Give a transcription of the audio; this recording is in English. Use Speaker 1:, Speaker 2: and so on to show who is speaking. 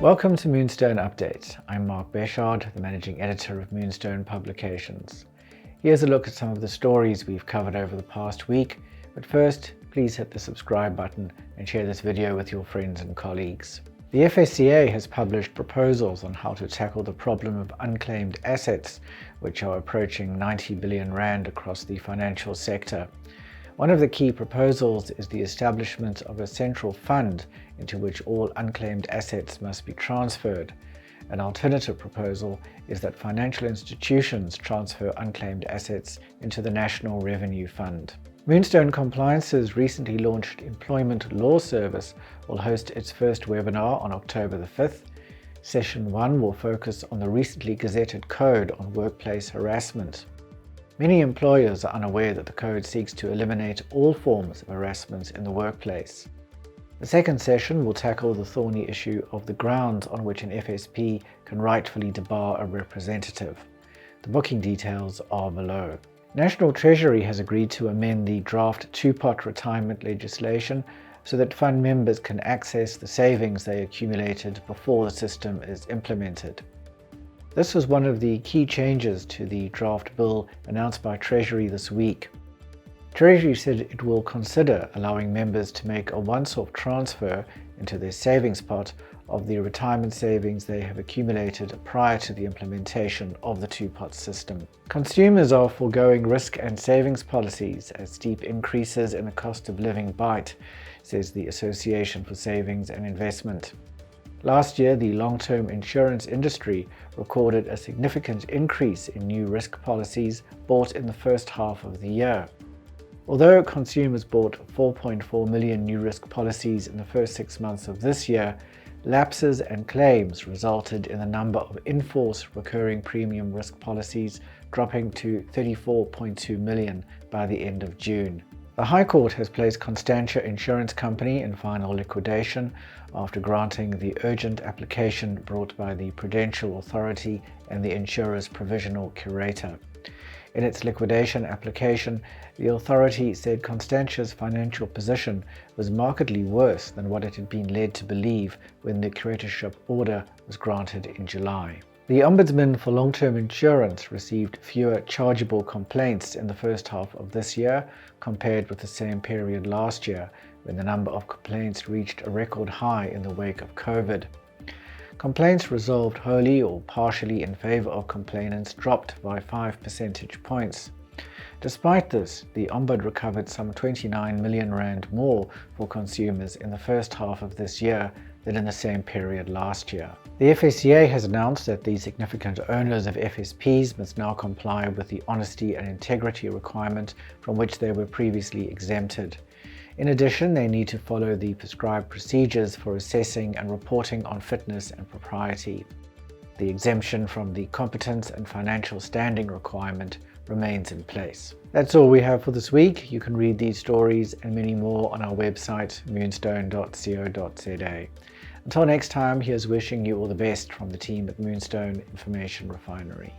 Speaker 1: Welcome to Moonstone Update. I'm Mark Beshard, the Managing Editor of Moonstone Publications. Here's a look at some of the stories we've covered over the past week, but first, please hit the subscribe button and share this video with your friends and colleagues. The FSCA has published proposals on how to tackle the problem of unclaimed assets, which are approaching 90 billion rand across the financial sector. One of the key proposals is the establishment of a central fund into which all unclaimed assets must be transferred. An alternative proposal is that financial institutions transfer unclaimed assets into the National Revenue Fund. Moonstone Compliances recently launched Employment Law Service will host its first webinar on October the 5th. Session 1 will focus on the recently gazetted code on workplace harassment. Many employers are unaware that the code seeks to eliminate all forms of harassment in the workplace. The second session will tackle the thorny issue of the grounds on which an FSP can rightfully debar a representative. The booking details are below. National Treasury has agreed to amend the draft two-part retirement legislation so that fund members can access the savings they accumulated before the system is implemented. This was one of the key changes to the draft bill announced by Treasury this week. Treasury said it will consider allowing members to make a once-off transfer into their savings pot of the retirement savings they have accumulated prior to the implementation of the two-pot system. Consumers are foregoing risk and savings policies as steep increases in the cost of living bite, says the Association for Savings and Investment. Last year, the long-term insurance industry recorded a significant increase in new risk policies bought in the first half of the year. Although consumers bought 4.4 million new risk policies in the first 6 months of this year, lapses and claims resulted in the number of in-force recurring premium risk policies dropping to 34.2 million by the end of June. The High Court has placed Constantia Insurance Company in final liquidation after granting the urgent application brought by the Prudential Authority and the insurer's provisional curator. In its liquidation application, the authority said Constantia's financial position was markedly worse than what it had been led to believe when the curatorship order was granted in July. The ombudsman for long-term insurance received fewer chargeable complaints in the first half of this year compared with the same period last year, when the number of complaints reached a record high in the wake of COVID. Complaints resolved wholly or partially in favor of complainants dropped by 5 percentage points. Despite this, the Ombud recovered some 29 million rand more for consumers in the first half of this year than in the same period last year. The FSCA has announced that the significant owners of FSPs must now comply with the honesty and integrity requirement from which they were previously exempted. In addition, they need to follow the prescribed procedures for assessing and reporting on fitness and propriety. The exemption from the competence and financial standing requirement remains in place. That's all we have for this week. You can read these stories and many more on our website, moonstone.co.za. Until next time, here's wishing you all the best from the team at Moonstone Information Refinery.